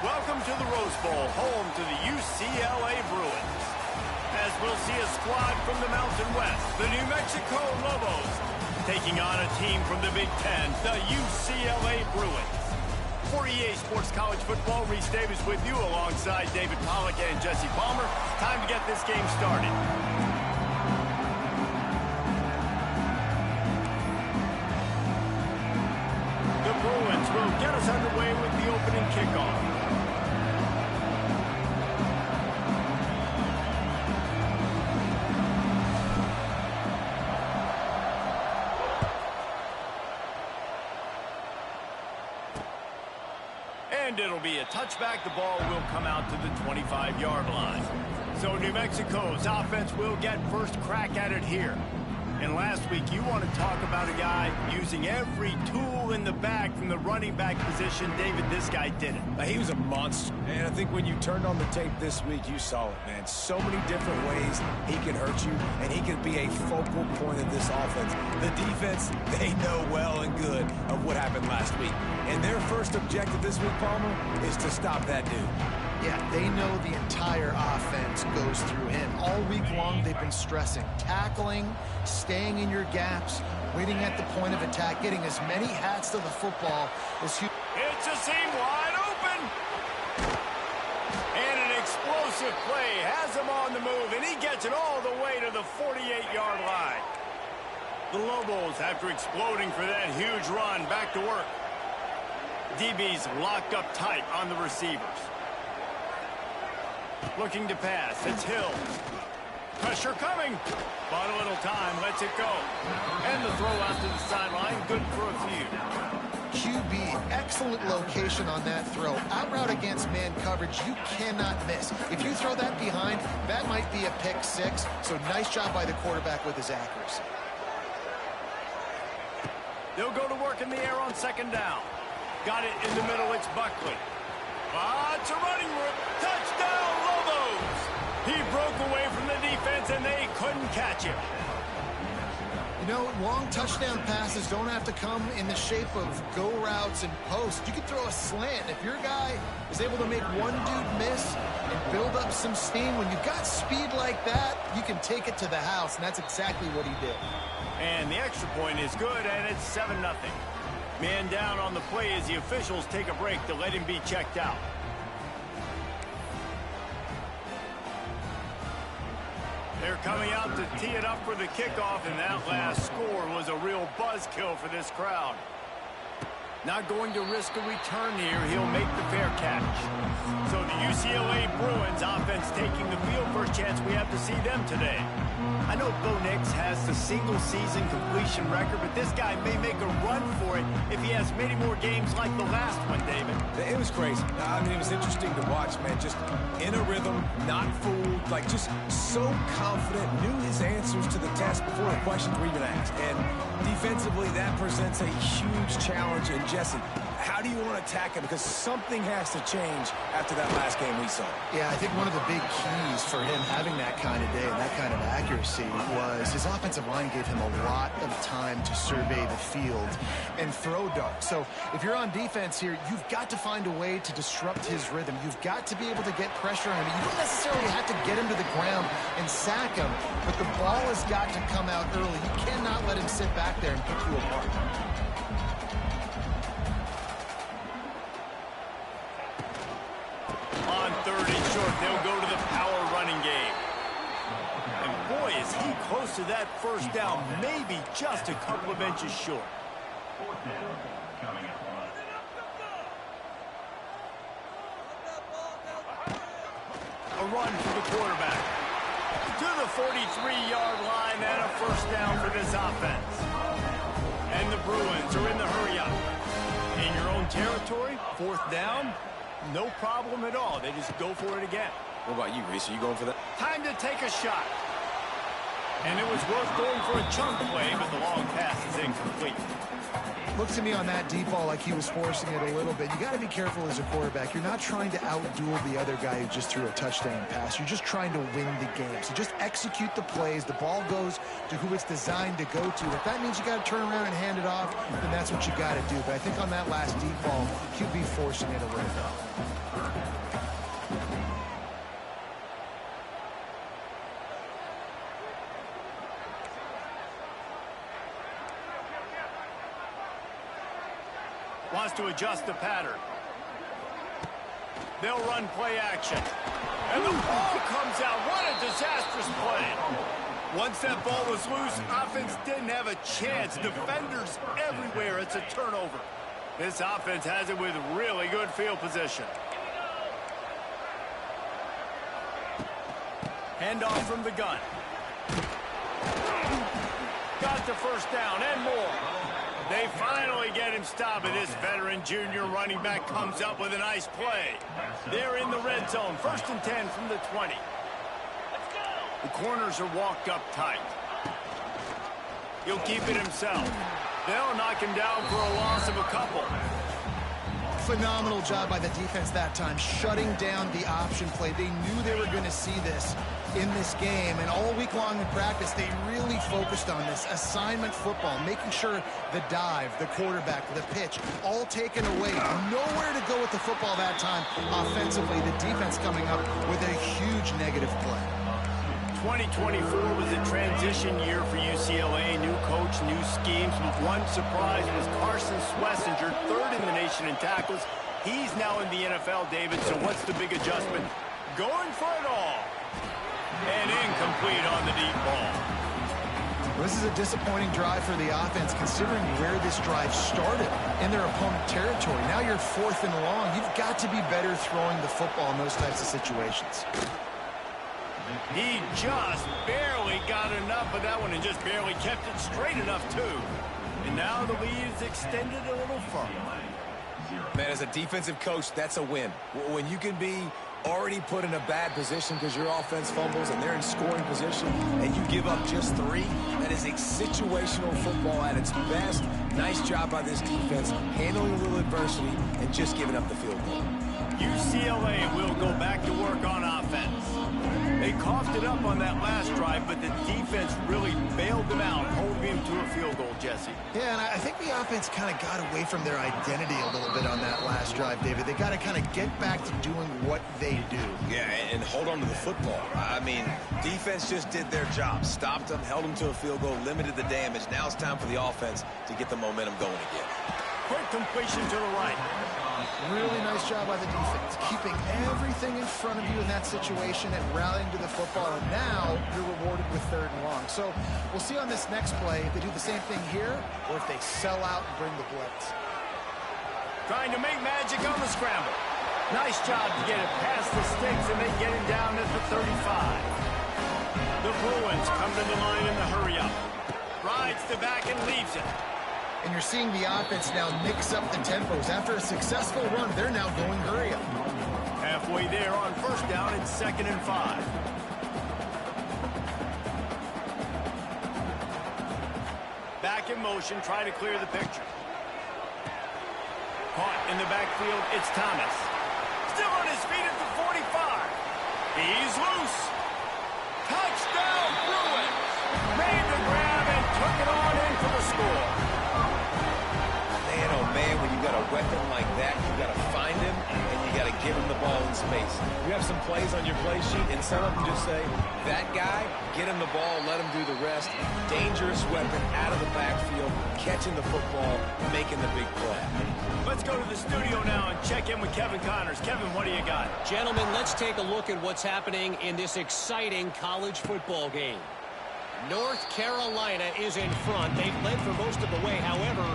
welcome to the Rose Bowl, home to the UCLA Bruins. As we'll see a squad from the Mountain West, the New Mexico Lobos, taking on a team from the Big Ten, the UCLA Bruins. For EA Sports College Football, Reese Davis with you alongside David Pollack and Jesse Palmer. Time to get this game started. The Bruins will get us underway with the opening kickoff. And it'll be a touchback. The ball will come out to the 25-yard line. So New Mexico's offense will get first crack at it here. And last week, you want to talk about a guy using every tool in the bag from the running back position. David, this guy did it. He was a monster. And I think when you turned on the tape this week, you saw it, man. So many different ways he can hurt you, and he can be a focal point of this offense. The defense, they know well and good of what happened last week. And their first objective this week, Palmer, is to stop that dude. Yeah, they know the entire offense goes through him. All week long, they've been stressing. Tackling, staying in your gaps, waiting at the point of attack, getting as many hats to the football as you... It's a seam wide open! And an explosive play has him on the move, and he gets it all the way to the 48-yard line. The Lobos, after exploding for that huge run, back to work. DB's locked up tight on the receivers. Looking to pass. It's Hill. Pressure coming. Bought a little time. Lets it go. And the throw out to the sideline. Good for a few. QB, excellent location on that throw. Out route against man coverage, you cannot miss. If you throw that behind, that might be a pick six. So nice job by the quarterback with his accuracy. They'll go to work in the air on second down. Got it in the middle. It's Buckley. It's a running route. Touchdown, Lobos! He broke away from the defense, and they couldn't catch him. You know, long touchdown passes don't have to come in the shape of go routes and posts. You can throw a slant. If your guy is able to make one dude miss and build up some steam, when you've got speed like that, you can take it to the house, and that's exactly what he did. And the extra point is good, and it's 7-0. Man down on the play as the officials take a break to let him be checked out. They're coming out to tee it up for the kickoff, and that last score was a real buzzkill for this crowd. Not going to risk a return here. He'll make the fair catch. So the UCLA Bruins offense taking the field. First chance we have to see them today. I know Bo Nix has the single-season completion record, but this guy may make a run for it if he has many more games like the last one, David. It was crazy. I mean, it was interesting to watch, man. Just in a rhythm, not fooled, like just so confident, knew his answers to the test before the questions were even asked. And defensively, that presents a huge challenge. And Jesse, how do you want to attack him? Because something has to change after that last game we saw. Yeah, I think one of the big keys for him having that kind of day and that kind of accuracy was his offensive line gave him a lot of time to survey the field and throw darts. So if you're on defense here, you've got to find a way to disrupt his rhythm. You've got to be able to get pressure on him. You don't necessarily have to get him to the ground and sack him, but the ball has got to come out early. You cannot let him sit back there and pick you apart. On third and short, they'll go to the power running game. And boy, is he close to that first down, maybe just a couple of inches short. A run for the quarterback. To the 43-yard line and a first down for this offense. And the Bruins are in the hurry up. In your own territory, fourth down, no problem at all. They just go for it again. What about you, Reese? Are you going for that? Time to take a shot. And it was worth going for a chunk play, but the long pass is incomplete. Looked to me on that deep ball like he was forcing it a little bit. You got to be careful as a quarterback. You're not trying to outduel the other guy who just threw a touchdown pass. You're just trying to win the game. So just execute the plays. The ball goes to who it's designed to go to. If that means you got to turn around and hand it off, then that's what you got to do. But I think on that last deep ball, he'll be forcing it a little bit. Wants to adjust the pattern. They'll run play action. And the ball comes out. What a disastrous play. Once that ball was loose, offense didn't have a chance. Defenders everywhere. It's a turnover. This offense has it with really good field position. Handoff from the gun. Got the first down and more. They finally get him stopped, and this veteran junior running back comes up with a nice play. They're in the red zone. 1st and 10 from the 20. The corners are walked up tight. He'll keep it himself. They'll knock him down for a loss of a couple. Phenomenal job by the defense that time, shutting down the option play. They knew they were going to see this in this game, and all week long in practice, they really focused on this assignment football, making sure the dive, the quarterback, the pitch, all taken away. Nowhere to go with the football that time offensively. The defense coming up with a huge negative play. 2024 was a transition year for UCLA. New coach, new schemes. One surprise was Carson Schlesinger, 3rd in the nation in tackles. He's now in the NFL, David, so what's the big adjustment? Going for it all. And incomplete on the deep ball. This is a disappointing drive for the offense, considering where this drive started in their opponent territory. Now you're 4th and long. You've got to be better throwing the football in those types of situations. He just barely got enough of that one and just barely kept it straight enough, too. And now the lead is extended a little further. Man, as a defensive coach, that's a win. When you can be already put in a bad position because your offense fumbles and they're in scoring position and you give up just 3, that is a situational football at its best. Nice job by this defense, handling a little adversity and just giving up the field goal. UCLA will go back to work on offense. They coughed it up on that last drive, but the defense really bailed them out, holding him to a field goal, Jesse. Yeah, and I think the offense kind of got away from their identity a little bit on that last drive, David. They got to kind of get back to doing what they do. Yeah, and hold on to the football. I mean, defense just did their job. Stopped them, held them to a field goal, limited the damage. Now it's time for the offense to get the momentum going again. Quick completion to the right. Really nice job by the defense, keeping everything in front of you in that situation and rallying to the football. And now you're rewarded with 3rd and long. So we'll see on this next play if they do the same thing here or if they sell out and bring the blitz. Trying to make magic on the scramble. Nice job to get it past the sticks, and they get him down at the 35. The Bruins come to the line in the hurry-up. Rides the back and leaves it. And you're seeing the offense now mix up the tempos. After a successful run, they're now going hurry-up. Halfway there on 1st down, it's 2nd and 5. Back in motion, try to clear the picture. Caught in the backfield, it's Thomas. Still on his feet at the 45. He's loose. Touchdown, Bruins. Made the grab and took it on in for the score. Man, oh man, when you got a weapon like that, you got to find him and you got to give him the ball in space. You have some plays on your play sheet, and some of them just say, that guy, get him the ball, let him do the rest. Dangerous weapon out of the backfield, catching the football, making the big play. Let's go to the studio now and check in with Kevin Connors. Kevin, what do you got? Gentlemen, let's take a look at what's happening in this exciting college football game. North Carolina is in front. They've led for most of the way. However,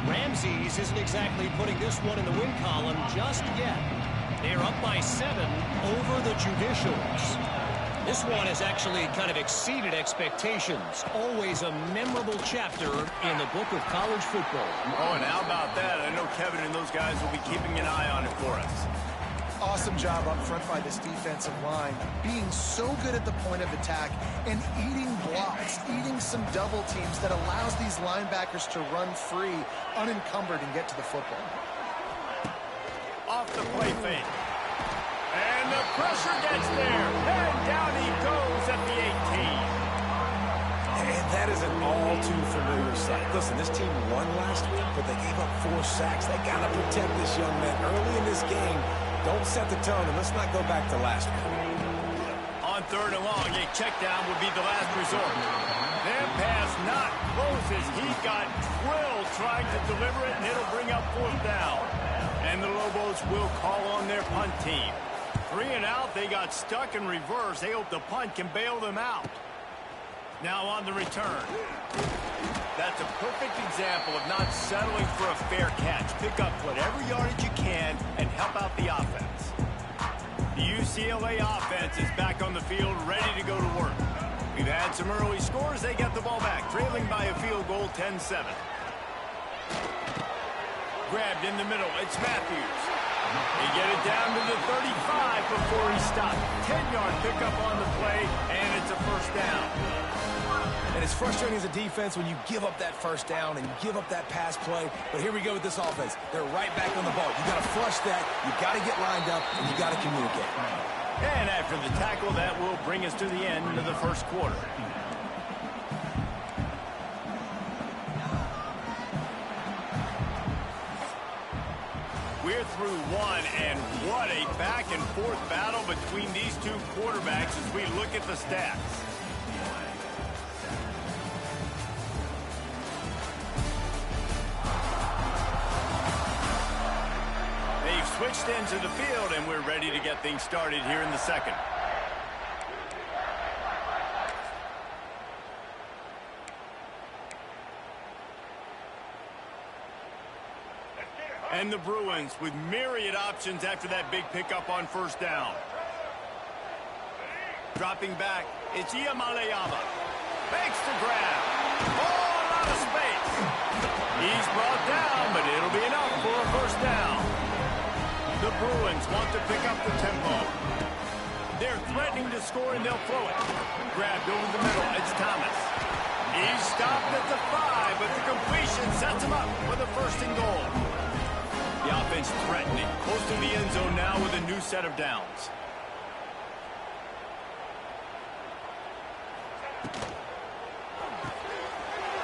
Ramses isn't exactly putting this one in the win column just yet. They're up by 7 over the Judicials. This one has actually kind of exceeded expectations. Always a memorable chapter in the book of college football. Oh, and how about that? I know Kevin and those guys will be keeping an eye on it for us. Awesome job up front by this defensive line, being so good at the point of attack and eating blocks, eating some double teams that allows these linebackers to run free, unencumbered, and get to the football. Off the play fake. And the pressure gets there. And down he goes at the 18. And that is an all-too-familiar sight. Listen, this team won last week, but they gave up 4 sacks. They got to protect this young man early in this game. Don't set the tone, and let's not go back to last week. On 3rd and long, a check down would be the last resort. Their pass not close as he got drilled trying to deliver it, and it'll bring up 4th down. And the Lobos will call on their punt team. 3 and out, they got stuck in reverse. They hope the punt can bail them out. Now on the return. That's a perfect example of not settling for a fair catch. Pick up whatever yardage you can and help out the offense. The UCLA offense is back on the field, ready to go to work. We've had some early scores. They get the ball back, trailing by a field goal, 10-7. Grabbed in the middle. It's Matthews. They get it down to the 35 before he stopped. 10-yard pickup on the play, and it's a first down. And it's frustrating as a defense when you give up that first down and give up that pass play. But here we go with this offense. They're right back on the ball. You got to flush that. You got to get lined up, and you got to communicate. And after the tackle, that will bring us to the end of the first quarter. We're through one, and what a back-and-forth battle between these two quarterbacks as we look at the stats. They've switched into the field, and we're ready to get things started here in the second. And the Bruins with myriad options after that big pickup on first down. Dropping back, it's Iamaleava. Makes the grab. Oh, a lot of space. He's brought down, but it'll be enough for a first down. The Bruins want to pick up the tempo. They're threatening to score, and they'll throw it. Grabbed over the middle, it's Thomas. He's stopped at the 5, but the completion sets him up with a first and goal. The offense threatening, close to the end zone now with a new set of downs.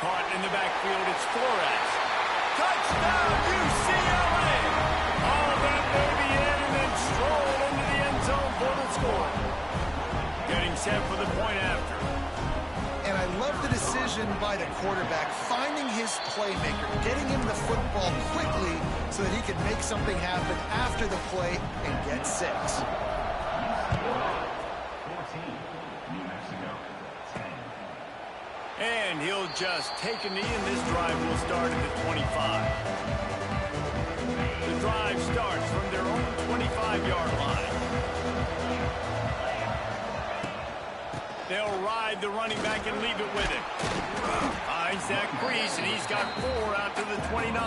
Caught in the backfield, it's Flores. Touchdown, UCLA! All that baby in and then strolled into the end zone for the score. Getting set for the point after. And I love the decision by the quarterback, finding his playmaker, getting him the football quickly so that he could make something happen after the play and get 6. And he'll just take a knee, and this drive will start at the 25. The drive starts from their own 25-yard line. They'll ride the running back and leave it with him. Finds that crease, and he's got 4 out to the 29.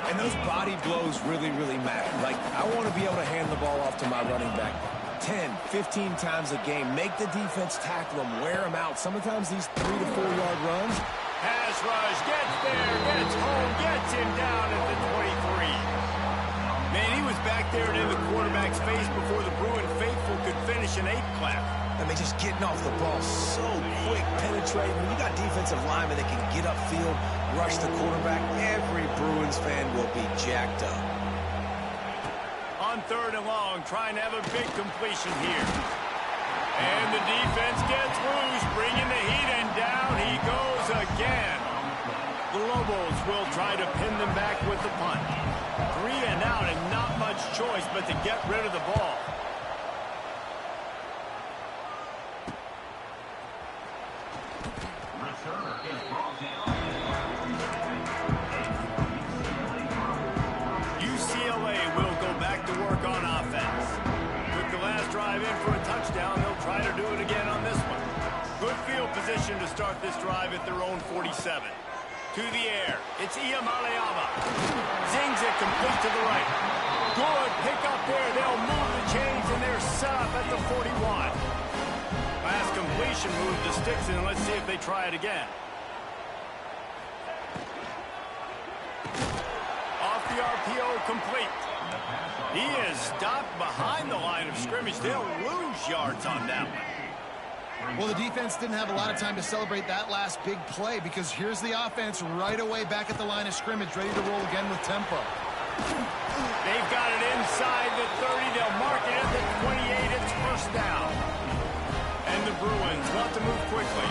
And those body blows really, really matter. Like, I want to be able to hand the ball off to my running back 10, 15 times a game. Make the defense tackle him, wear him out. Sometimes these 3 to 4 yard runs. Pass rush, gets there, gets home, gets him down at the 23. Man, he was back there and in the quarterback's face before the Bruin faithful could finish an 8 clap. I mean, just getting off the ball so quick, penetrating. When you got defensive linemen that can get upfield, rush the quarterback, every Bruins fan will be jacked up. On 3rd and long, trying to have a big completion here. And the defense gets loose, bringing the heat, and down he goes again. The Lobos will try to pin them back with the punt. 3 and out, and not much choice but to get rid of the ball. UCLA will go back to work on offense. With the last drive in for a touchdown, they'll try to do it again on this one. Good field position to start this drive at their own 47. To the air. It's Iamaleava. Zings it complete to the right. Good pick up there. They'll move the chains, and they're set up at the 41. Last completion moved the sticks in. Let's see if they try it again. Off the RPO, complete. He is stopped behind the line of scrimmage. They'll lose yards on that one. Well, the defense didn't have a lot of time to celebrate that last big play because here's the offense right away back at the line of scrimmage, ready to roll again with tempo. They've got it inside the 30. They'll mark it at the 28. It's first down. And the Bruins want to move quickly.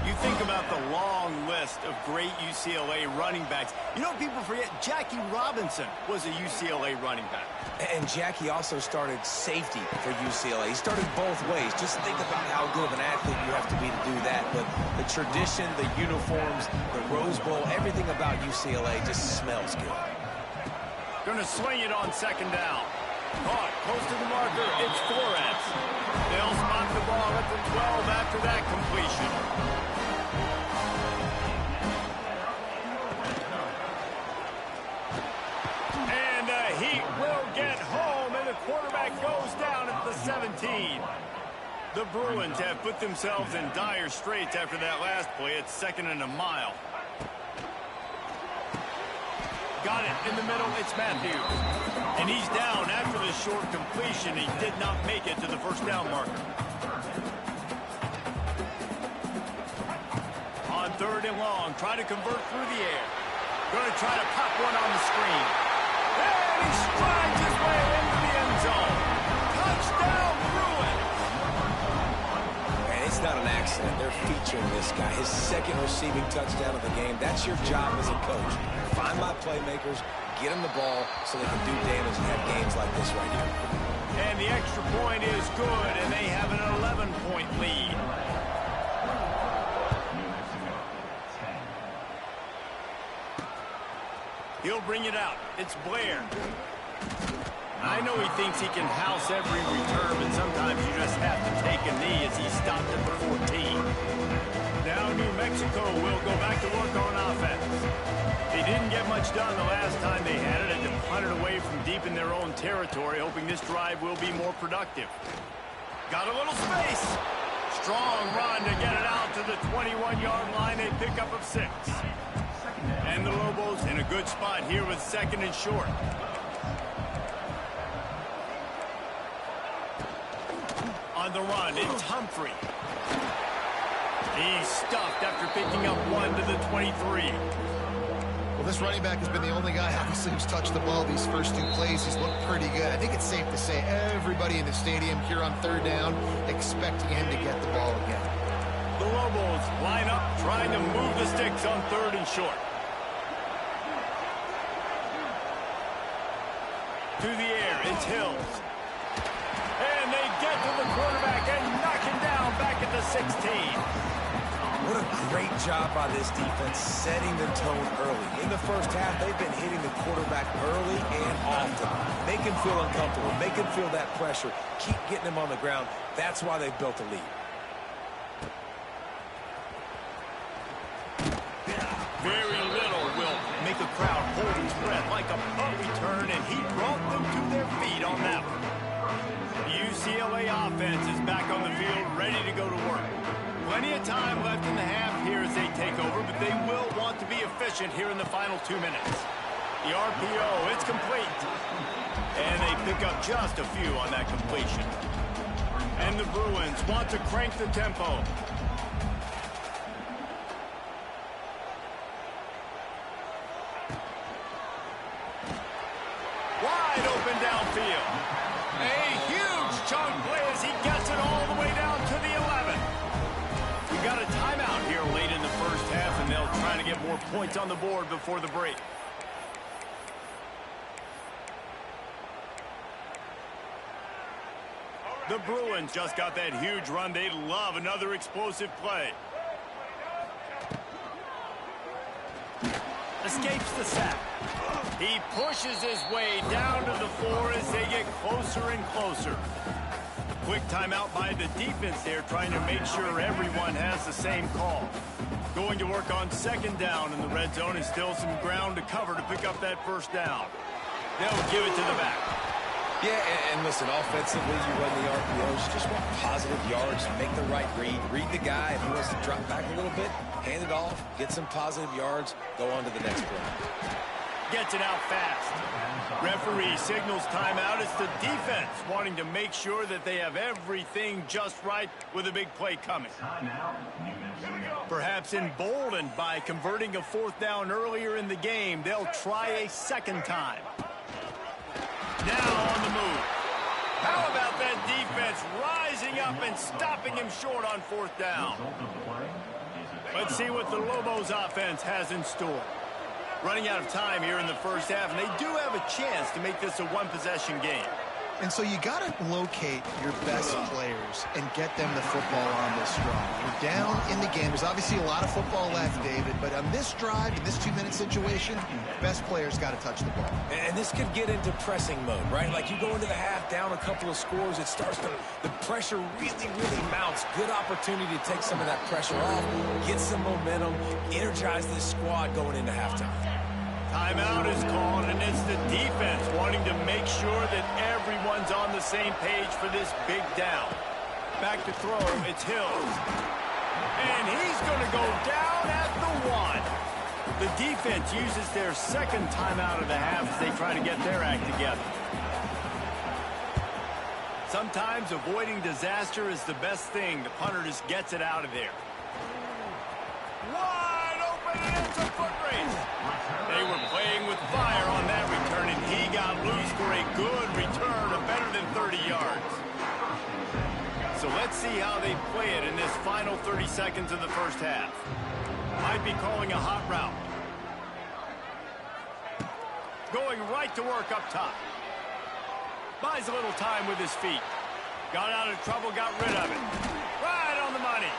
You think about the long list of great UCLA running backs. You know, people forget Jackie Robinson was a UCLA running back. And Jackie also started safety for UCLA. He started both ways. Just think about how good of an athlete you have to be to do that. But the tradition, the uniforms, the Rose Bowl, everything about UCLA just smells good. Going to swing it on second down. Caught close to the marker. It's Flores. They'll spot the ball at the 12 after that completion. And he will get home, and the quarterback goes down at the 17. The Bruins have put themselves in dire straits after that last play. It's 2nd and a mile. Got it in the middle. It's Matthews. And he's down after the short completion. He did not make it to the first down marker. On 3rd and long, trying to convert through the air. Going to try to pop one on the screen. And he strides his way into the end zone. Touchdown, Bruins! And it's not an accident. They're featuring this guy. His 2nd receiving touchdown of the game. That's your job as a coach. Find my playmakers, get them the ball so they can do damage and have games like this right here. And the extra point is good, and they have an 11-point lead. He'll bring it out. It's Blair. I know he thinks he can house every return, but sometimes you just have to take a knee as he stopped at the 14. Now New Mexico will go back to work on offense. They didn't get much done the last time they had it, and to punt it away from deep in their own territory, hoping this drive will be more productive. Got a little space. Strong run to get it out to the 21-yard line. A pickup of 6. And the Lobos in a good spot here with 2nd and short. On the run, it's Humphrey. He's stuffed after picking up 1 to the 23. Well, this running back has been the only guy, obviously, who's touched the ball these first 2 plays. He's looked pretty good. I think it's safe to say everybody in the stadium here on 3rd down expecting him to get the ball again. The Lobos line up, trying to move the sticks on 3rd and short. To the air, it's Hills. And they get to the quarterback and knock him down back at the 16. What a great job by this defense setting the tone early. In the first half, they've been hitting the quarterback early and often. Make him feel uncomfortable. Make him feel that pressure. Keep getting him on the ground. That's why they've built a lead. Very little will make a crowd hold its breath like a punt return, and he brought them to their feet on that one. The UCLA offense is back on the field, ready to go to work. Plenty of time left in the half here as they take over, but they will want to be efficient here in the final 2 minutes. The RPO, it's complete. And they pick up just a few on that completion. And the Bruins want to crank the tempo. Wide open downfield. A huge chunk play as he gets it all the way down to the 11. We got a timeout here late in the first half, and they'll try to get more points on the board before the break. The Bruins just got that huge run. They love another explosive play. Escapes the sack. He pushes his way down to the floor as they get closer and closer. Quick timeout by the defense there, trying to make sure everyone has the same call. Going to work on second down in the red zone, and still some ground to cover to pick up that first down. They'll give it to the back. Yeah, and listen, offensively, you run the RPOs, just want positive yards, make the right read the guy. If he wants to drop back a little bit, hand it off, get some positive yards, go on to the next play. Gets it out fast. Referee signals timeout. It's the defense wanting to make sure that they have everything just right with a big play coming. Perhaps emboldened by converting a fourth down earlier in the game, they'll try a second time. Now on the move. How about that defense rising up and stopping him short on fourth down? Let's see what the Lobos offense has in store. Running out of time here in the first half, and they do have a chance to make this a one-possession game. And so you got to locate your best players and get them the football on this drive. You're down in the game. There's obviously a lot of football left, David, but on this drive, in this 2-minute situation, best players got to touch the ball. And this could get into pressing mode, right? Like you go into the half, down a couple of scores, it starts to, the pressure really mounts. Good opportunity to take some of that pressure off, get some momentum, energize this squad going into halftime. Timeout is called, and it's the defense wanting to make sure that everyone's on the same page for this big down. Back to throw, it's Hill. And he's going to go down at the 1. The defense uses their second timeout of the half as they try to get their act together. Sometimes avoiding disaster is the best thing. The punter just gets it out of there. Wide open, and it's a foot race. They were playing with fire on that return, and he got loose for a good return of better than 30 yards. So let's see how they play it in this final 30 seconds of the first half. Might be calling a hot route. Going right to work up top. Buys a little time with his feet. Got out of trouble, got rid of it. Right on the money.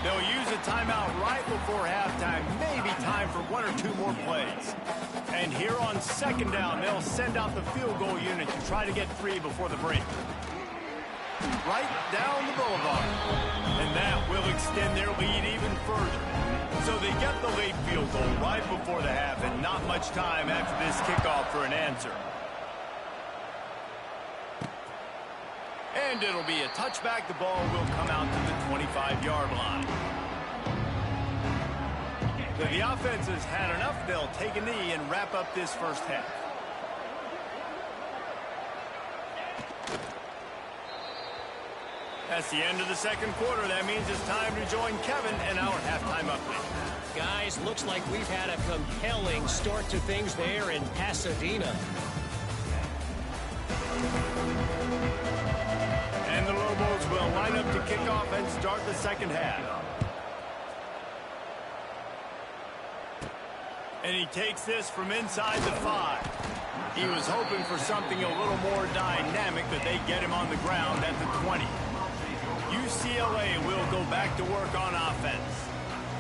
They'll use a timeout right before halftime. Maybe time for 1 or 2 more plays. And here on second down, they'll send out the field goal unit to try to get 3 before the break. Right down the boulevard. And that will extend their lead even further. So they get the late field goal right before the half, and not much time after this kickoff for an answer. And it'll be a touchback. The ball will come out to the 25-yard line. So the offense has had enough. They'll take a knee and wrap up this first half. That's the end of the second quarter. That means it's time to join Kevin and our halftime update. Guys, looks like we've had a compelling start to things there in Pasadena. And the Lobos will line up to kick off and start the second half. And he takes this from inside the 5. He was hoping for something a little more dynamic, but they get him on the ground at the 20. UCLA will go back to work on offense.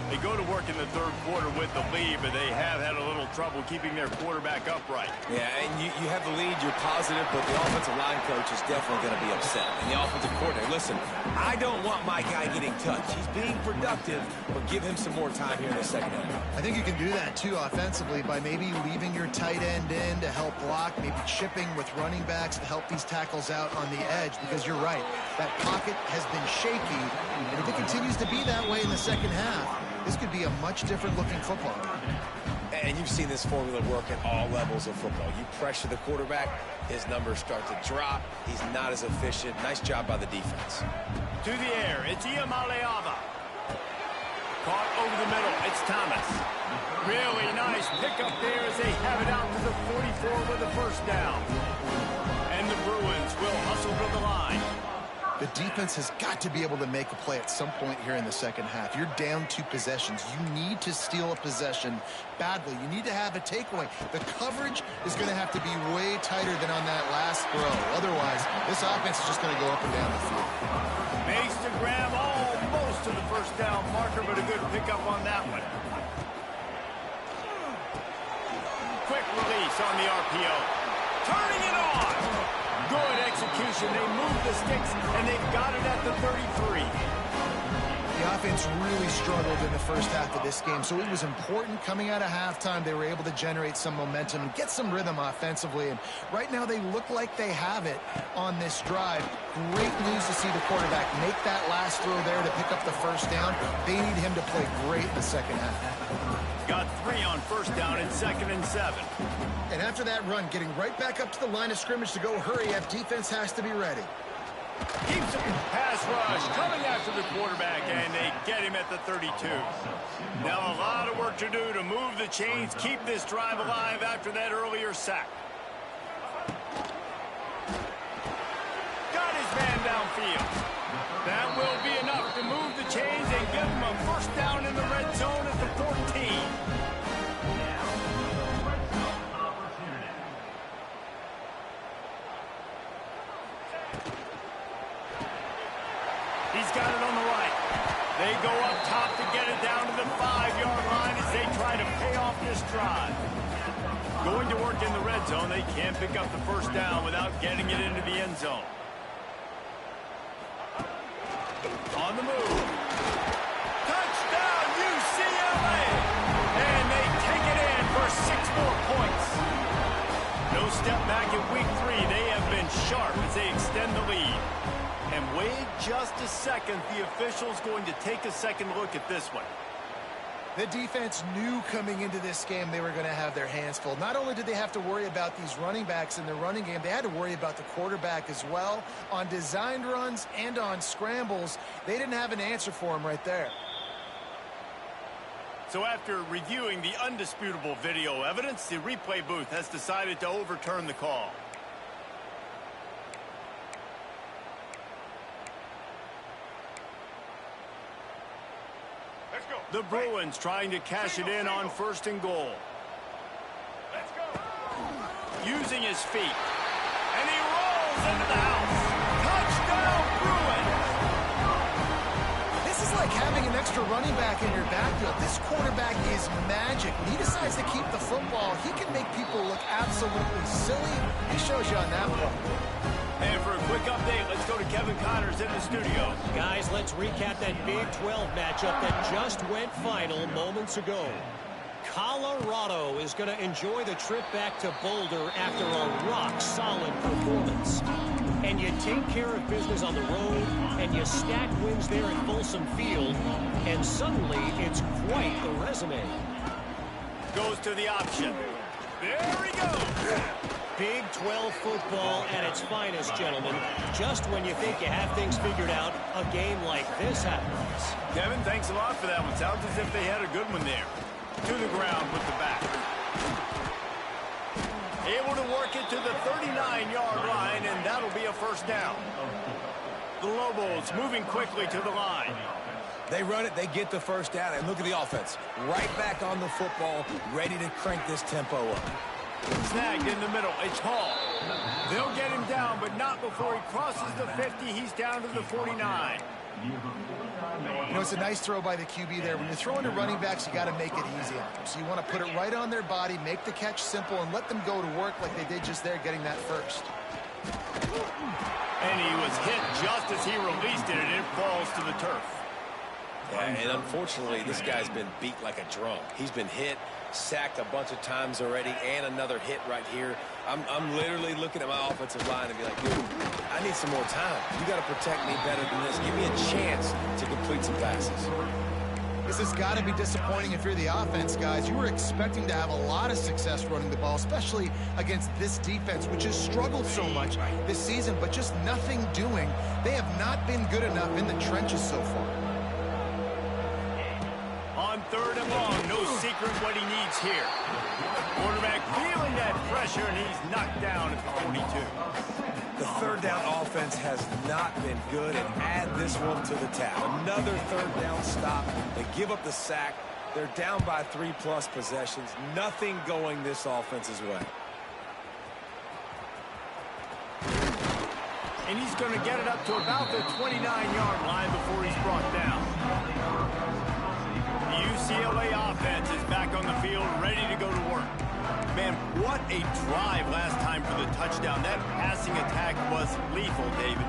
They go to work in the third quarter with the lead, but they have had a little trouble keeping their quarterback upright. Yeah, and you have the lead, you're positive, but the offensive line coach is definitely going to be upset. And the offensive coordinator, listen, I don't want my guy getting touched. He's being productive, but give him some more time here in the second half. I think you can do that, too, offensively, by maybe leaving your tight end in to help block, maybe chipping with running backs to help these tackles out on the edge, because you're right, that pocket has been shaky, and if it continues to be that way in the second half, this could be a much different looking football. And you've seen this formula work at all levels of football. You pressure the quarterback, his numbers start to drop. He's not as efficient. Nice job by the defense. To the air, it's Iamaleava. Caught over the middle, it's Thomas. Really nice pickup there as they have it out to the 44 with a first down. And the Bruins will hustle to the line. The defense has got to be able to make a play at some point here in the second half. You're down 2 possessions. You need to steal a possession badly. You need to have a takeaway. The coverage is going to have to be way tighter than on that last throw. Otherwise, this offense is just going to go up and down the field. Makes the grab almost to the first down marker, but a good pickup on that one. Quick release on the RPO. Turning it on. Good execution. They move the sticks, and they've got it at the 33. The offense really struggled in the first half of this game, so it was important coming out of halftime. They were able to generate some momentum and get some rhythm offensively, and right now they look like they have it on this drive. Great news to see the quarterback make that last throw there to pick up the first down. They need him to play great in the second half. Got 3 on first down and 2nd and 7. And after that run, getting right back up to the line of scrimmage to go hurry up, defense has to be ready. Keeps him. Pass rush coming after the quarterback, and they get him at the 32. Now a lot of work to do to move the chains, keep this drive alive after that earlier sack. Got his man downfield. That will be enough to move the chains and give him a first down in the red zone at the 14. He's got it on the right. They go up top to get it down to the 5-yard line as they try to pay off this drive. Going to work in the red zone. They can't pick up the first down without getting it into the end zone. On the move. Touchdown, UCLA! And they take it in for 6 more points. No step back in week 3. They have been sharp as they extend the lead. And wait just a second. The official's going to take a second look at this one. The defense knew coming into this game they were going to have their hands full. Not only did they have to worry about these running backs in the running game, they had to worry about the quarterback as well. On designed runs and on scrambles, they didn't have an answer for him right there. So after reviewing the undisputable video evidence, the replay booth has decided to overturn the call. The Bruins trying to cash it in on 1st and goal. Let's go. Using his feet. And he rolls into the house. Touchdown, Bruins! This is like having an extra running back in your backfield. This quarterback is magic. When he decides to keep the football, he can make people look absolutely silly. He shows you on that one. And for a quick update, let's go to Kevin Connors in the studio. Guys, let's recap that Big 12 matchup that just went final moments ago. Colorado is going to enjoy the trip back to Boulder after a rock-solid performance. And you take care of business on the road, and you stack wins there at Folsom Field, and suddenly it's quite the resume. Goes to the option. There he goes. Big 12 football at its finest, gentlemen. Just when you think you have things figured out, a game like this happens. Kevin, thanks a lot for that one. Sounds as if they had a good one there. To the ground with the back. Able to work it to the 39-yard line, and that'll be a first down. The Lobos moving quickly to the line. They run it, they get the first down, and look at the offense. Right back on the football, ready to crank this tempo up. Snagged in the middle. It's Hall. They'll get him down, but not before he crosses the 50. He's down to the 49. You know, it's a nice throw by the QB there. When you're throwing to running backs, you got to make it easy on them. So you want to put it right on their body, make the catch simple, and let them go to work like they did just there, getting that first. And he was hit just as he released it, and it falls to the turf. Yeah, and unfortunately, this guy's been beat like a drum. He's been hit, sacked a bunch of times already, and another hit right here. I'm literally looking at my offensive line and be like, dude, I need some more time. You got to protect me better than this. Give me a chance to complete some passes. This has got to be disappointing if you're the offense, guys. You were expecting to have a lot of success running the ball, especially against this defense, which has struggled so much this season, but just nothing doing. They have not been good enough in the trenches so far. On 3rd and long, no secret what he needs here. Quarterback feeling that pressure, and he's knocked down at the 42. The 3rd down offense has not been good, and add this one to the tab. Another 3rd down stop. They give up the sack. They're down by 3+ possessions. Nothing going this offense's way. And he's going to get it up to about the 29-yard line before he's brought down. The UCLA offense is back on the field, ready to go to work. Man, what a drive last time for the touchdown. That passing attack was lethal, David.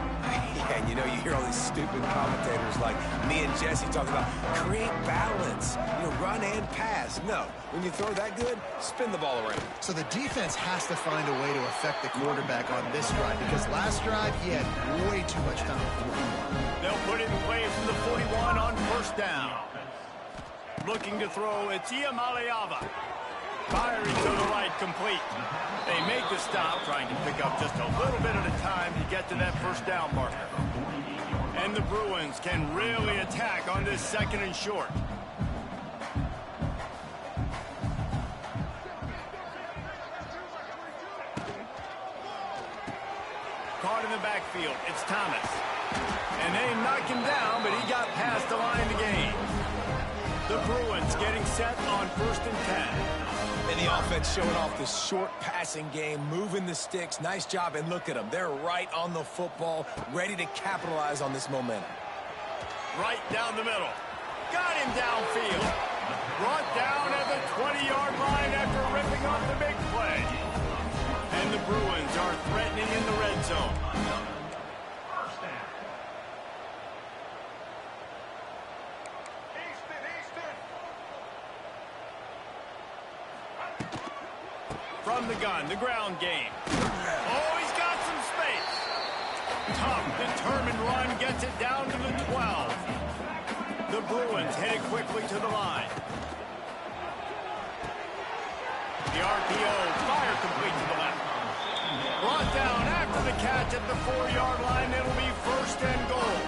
Yeah, and you know, you hear all these stupid commentators like me and Jesse talking about create balance, run and pass. No, when you throw that good, spin the ball around. So the defense has to find a way to affect the quarterback on this drive, because last drive he had way too much time. They'll put it in play from the 41 on first down. Looking to throw, it's Iamaleava. Firing to the right, complete. They make the stop, trying to pick up just a little bit at a time to get to that first down marker. And the Bruins can really attack on this second and short. Caught in the backfield, it's Thomas. And they knock him down, but he got past the line to gain. The Bruins getting set on first and 10. And the offense showing off the short passing game, moving the sticks. Nice job, and look at them. They're right on the football, ready to capitalize on this momentum. Right down the middle. Got him downfield. Brought down at the 20-yard line after ripping off the big play. And the Bruins are threatening in the red zone. From the gun, the ground game. Oh, he's got some space. Tough, determined run gets it down to the 12. The Bruins headed quickly to the line. The RPO, fire complete to the left. Brought down after the catch at the 4-yard line. It'll be first and goal.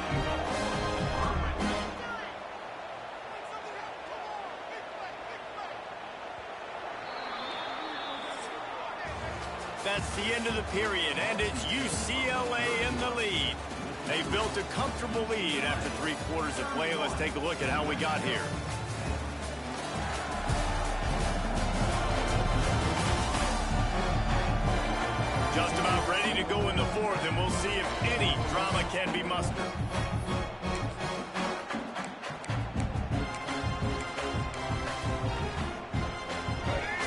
That's the end of the period, and it's UCLA in the lead. They built a comfortable lead after 3 quarters of play. Let's take a look at how we got here. Just about ready to go in the fourth, and we'll see if any drama can be mustered.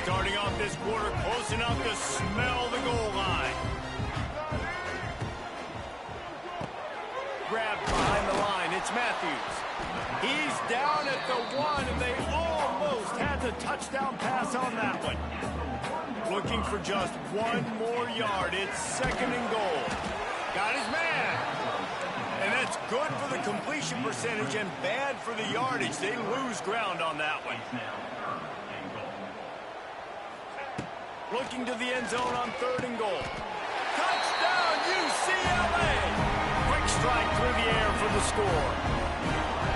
Starting off this quarter, close enough to smell the goal line. Grabbed behind the line, it's Matthews. He's down at the 1, and they almost had the touchdown pass on that one. Looking for just 1 more yard. It's second and goal. Got his man. And that's good for the completion percentage and bad for the yardage. They lose ground on that one. Looking to the end zone on third and goal. Touchdown, UCLA! Quick strike through the air for the score.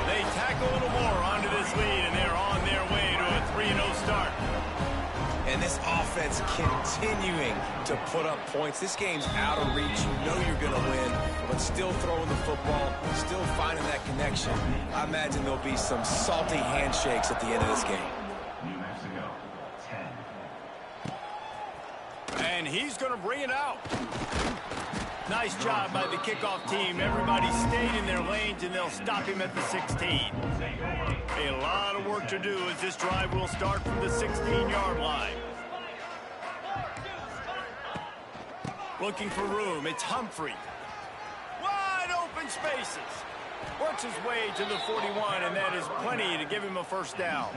They tack a little more onto this lead, and they're on their way to a 3-0 start. And this offense continuing to put up points. This game's out of reach. You know you're going to win, but still throwing the football, still finding that connection. I imagine there'll be some salty handshakes at the end of this game. And he's going to bring it out. Nice job by the kickoff team. Everybody stayed in their lanes, and they'll stop him at the 16. A lot of work to do as this drive will start from the 16-yard line. Looking for room, it's Humphrey. Wide open spaces. Works his way to the 41, and that is plenty to give him a first down.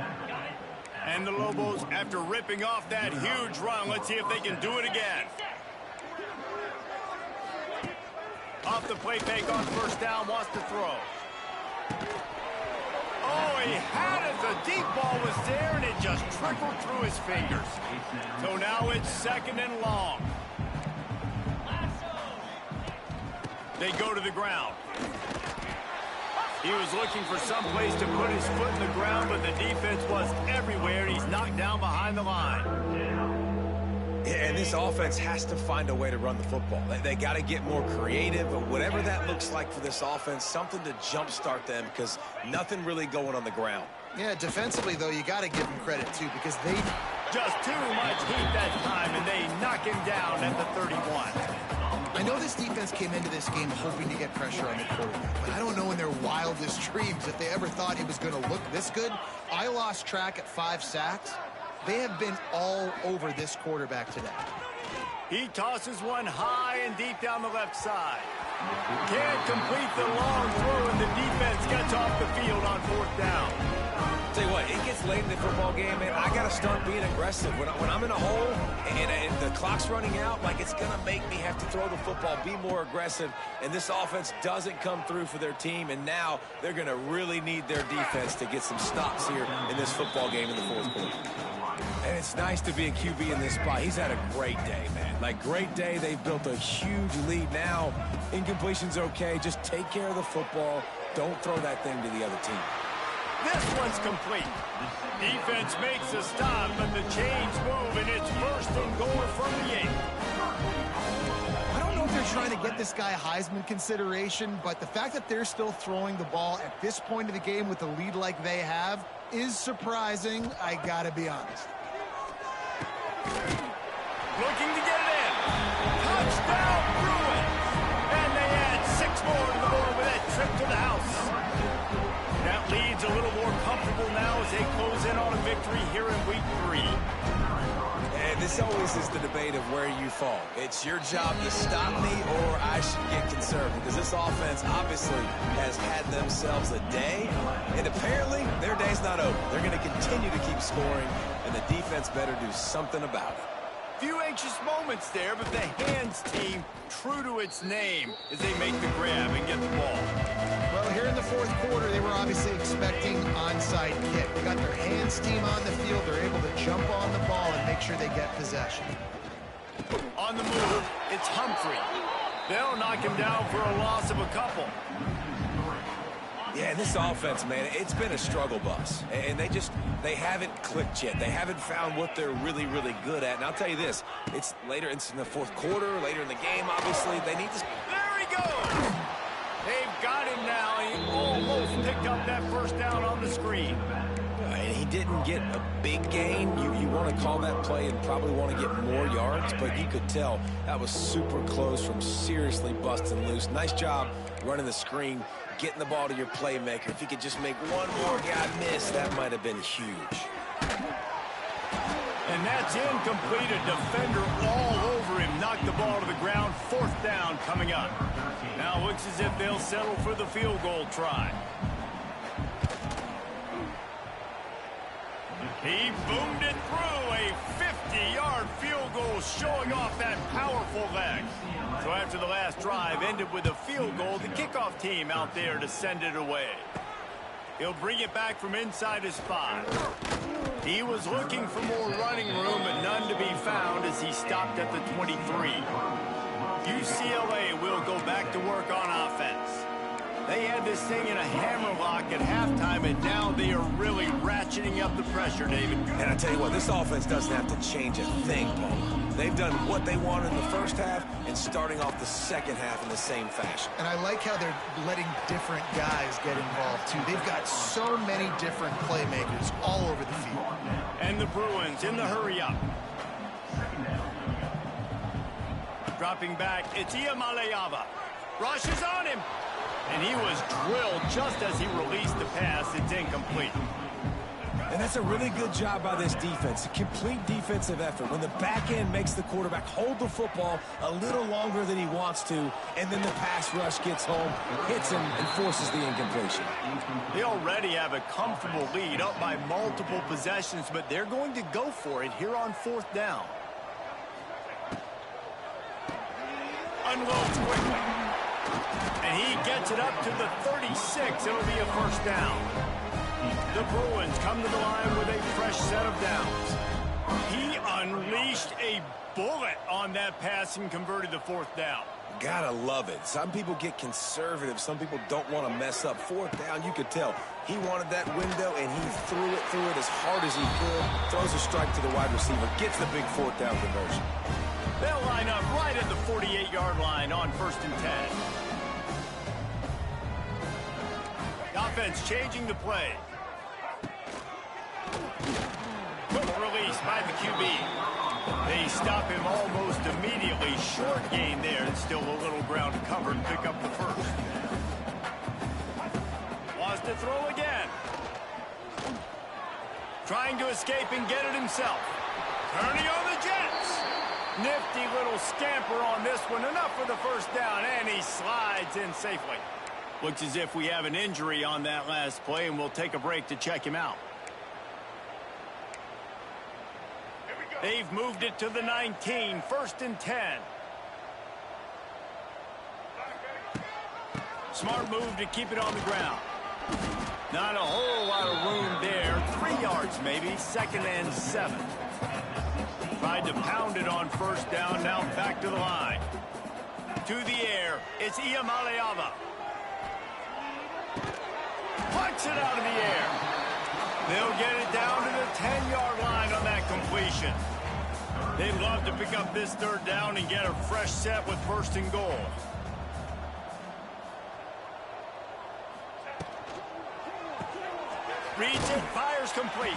And the Lobos, after ripping off that huge run, let's see if they can do it again. Off the play fake on first down, wants to throw. Oh, he had it. The deep ball was there, and it just trickled through his fingers. So now it's second and long. They go to the ground. He was looking for some place to put his foot in the ground, but the defense was everywhere, and he's knocked down behind the line. Yeah, and this offense has to find a way to run the football. They got to get more creative, but whatever that looks like for this offense, something to jumpstart them, because nothing really going on the ground. Yeah, defensively, though, you got to give them credit, too, because they... Just too much heat that time, and they knock him down at the 31. I know this defense came into this game hoping to get pressure on the quarterback, but I don't know in their wildest dreams if they ever thought he was going to look this good. I lost track at 5 sacks. They have been all over this quarterback today. He tosses one high and deep down the left side. Can't complete the long throw, and the defense gets off the field on 4th down. Tell you what, it gets late in the football game, man. I got to start being aggressive. When I'm in a hole and the clock's running out, like, it's going to make me have to throw the football, be more aggressive, and this offense doesn't come through for their team, and now they're going to really need their defense to get some stops here in this football game in the 4th quarter. And it's nice to be a QB in this spot. He's had a great day, man. Like, great day. They've built a huge lead now. Incompletion's okay. Just take care of the football. Don't throw that thing to the other team. This one's complete. Defense makes a stop, but the chains move, and it's 1st and goal from the 8. I don't know if they're trying to get this guy Heisman consideration, but the fact that they're still throwing the ball at this point of the game with the lead like they have is surprising, I gotta be honest. Looking to get it in. Touchdown, Bruins! And they add 6 more to the board with that trip to the house. That lead's a little more comfortable now as they close in on a victory here in week 3. And this always is the debate of where you fall. It's your job to stop me, or I should get conservative, because this offense obviously has had themselves a day, and apparently their day's not over. They're going to continue to keep scoring, and the defense better do something about it. Few anxious moments there, but the hands team true to its name as they make the grab and get the ball. Well, here in the 4th quarter, they were obviously expecting onside kick. They got their hands team on the field. They're able to jump on the ball and make sure they get possession. On the move, it's Humphrey. They'll knock him down for a loss of a couple. Yeah, this offense, man, it's been a struggle bus. And they haven't clicked yet. They haven't found what they're really, really good at. And I'll tell you this, it's in the 4th quarter, later in the game, obviously. They need to... There he goes! They've got him now. He almost picked up that 1st down on the screen. And he didn't get a big gain. You want to call that play and probably want to get more yards, but you could tell that was super close from seriously busting loose. Nice job running the screen, getting the ball to your playmaker. If you could just make one more guy miss, that might have been huge. And that's incomplete. A defender all over him. Knocked the ball to the ground. 4th down coming up. Now looks as if they'll settle for the field goal try. He boomed it through. A 50-yard field goal showing off that powerful leg. So after the last drive ended with a field goal, the kickoff team out there to send it away. He'll bring it back from inside his spot. He was looking for more running room, but none to be found as he stopped at the 23. UCLA will go back to work on offense. They had this thing in a hammerlock at halftime, and now they are really ratcheting up the pressure, David. And I tell you what, this offense doesn't have to change a thing, Paul. They've done what they wanted in the 1st half and starting off the 2nd half in the same fashion. And I like how they're letting different guys get involved, too. They've got so many different playmakers all over the field. And the Bruins in the hurry-up. Dropping back, it's Iamaleava. Rushes on him. And he was drilled just as he released the pass. It's incomplete. And that's a really good job by this defense, a complete defensive effort. When the back end makes the quarterback hold the football a little longer than he wants to, and then the pass rush gets home, hits him, and forces the incompletion. They already have a comfortable lead, up by multiple possessions, but they're going to go for it here on 4th down. Unloads quickly. And he gets it up to the 36. It'll be a 1st down. The Bruins come to the line with a fresh set of downs. He unleashed a bullet on that pass and converted the 4th down. Gotta love it. Some people get conservative. Some people don't want to mess up. 4th down, you could tell. He wanted that window, and he threw it as hard as he could. Throws a strike to the wide receiver. Gets the big 4th down conversion. They'll line up right at the 48-yard line on 1st and 10. The offense changing the play. Quick release by the QB. They stop him almost immediately. Short gain there, and still a little ground to cover and pick up the 1st. Wants to throw again. trying to escape and get it himself. Turning on the Jets. Nifty little scamper on this one. Enough for the first down, and he slides in safely. Looks as if we have an injury on that last play, and we'll take a break to check him out. They've moved it to the 19, 1st and 10. Smart move to keep it on the ground. Not a whole lot of room there. 3 yards maybe, 2nd and 7. Tried to pound it on 1st down, now back to the line. To the air, it's Iamaleava. Punch it out of the air. They'll get it down to the 10-yard line on that completion. They'd love to pick up this 3rd down and get a fresh set with 1st and goal. Reads it, fires complete.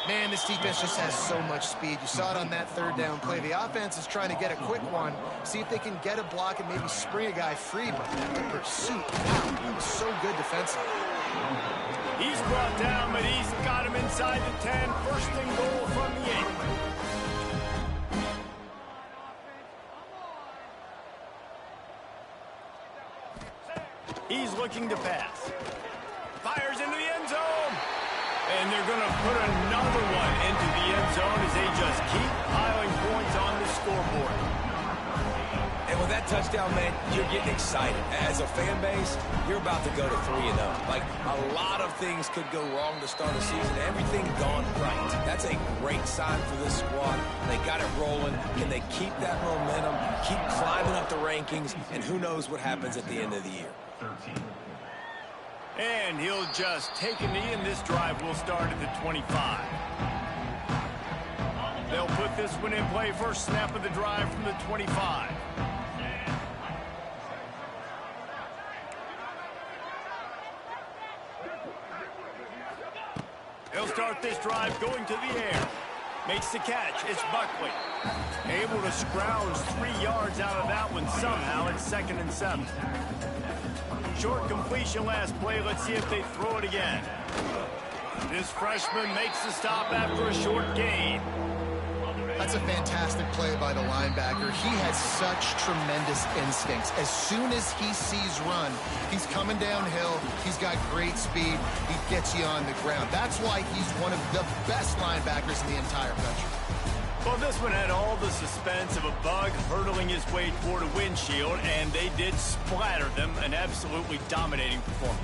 Man, this defense just has so much speed. You saw it on that 3rd down play. The offense is trying to get a quick one, see if they can get a block and maybe spring a guy free, but the pursuit, wow, that was so good defensively. He's brought down, but he's got him inside the 10. 1st and goal from the 8. He's looking to pass. Fires into the end zone. And they're going to put another one into the end zone as they just keep piling points on the scoreboard. And with that touchdown, man, you're getting excited. As a fan base, you're about to go to 3-0. Like, a lot of things could go wrong to start a season. Everything gone right. That's a great sign for this squad. They got it rolling. Can they keep that momentum, keep climbing up the rankings, and who knows what happens at the end of the year. 13. And he'll just take a knee, and this drive will start at the 25. They'll put this one in play. First snap of the drive from the 25. He'll start this drive going to the air. Makes the catch. It's Buckley. Able to scrounge 3 yards out of that one somehow. It's 2nd and 7. Short completion last play. Let's see if they throw it again. This freshman makes the stop after a short gain. That's a fantastic play by the linebacker. He has such tremendous instincts. As soon as he sees run, he's coming downhill. He's got great speed. He gets you on the ground. That's why he's one of the best linebackers in the entire country. Well, this one had all the suspense of a bug hurtling his way toward a windshield, and they did splatter them. An absolutely dominating performance.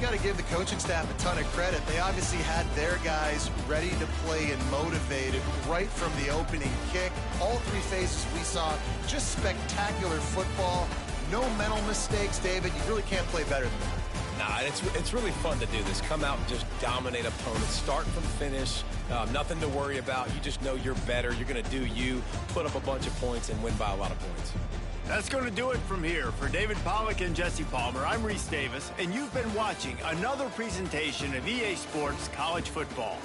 You got to give the coaching staff a ton of credit. They obviously had their guys ready to play and motivated right from the opening kick. All 3 phases we saw, just spectacular football. No mental mistakes, David. You really can't play better than that. Nah, it's really fun to do this. Come out and just dominate opponents. Start from finish. Nothing to worry about. You just know you're better. You're going to do you, put up a bunch of points, and win by a lot of points. That's going to do it from here. For David Pollack and Jesse Palmer, I'm Reese Davis, and you've been watching another presentation of EA Sports College Football.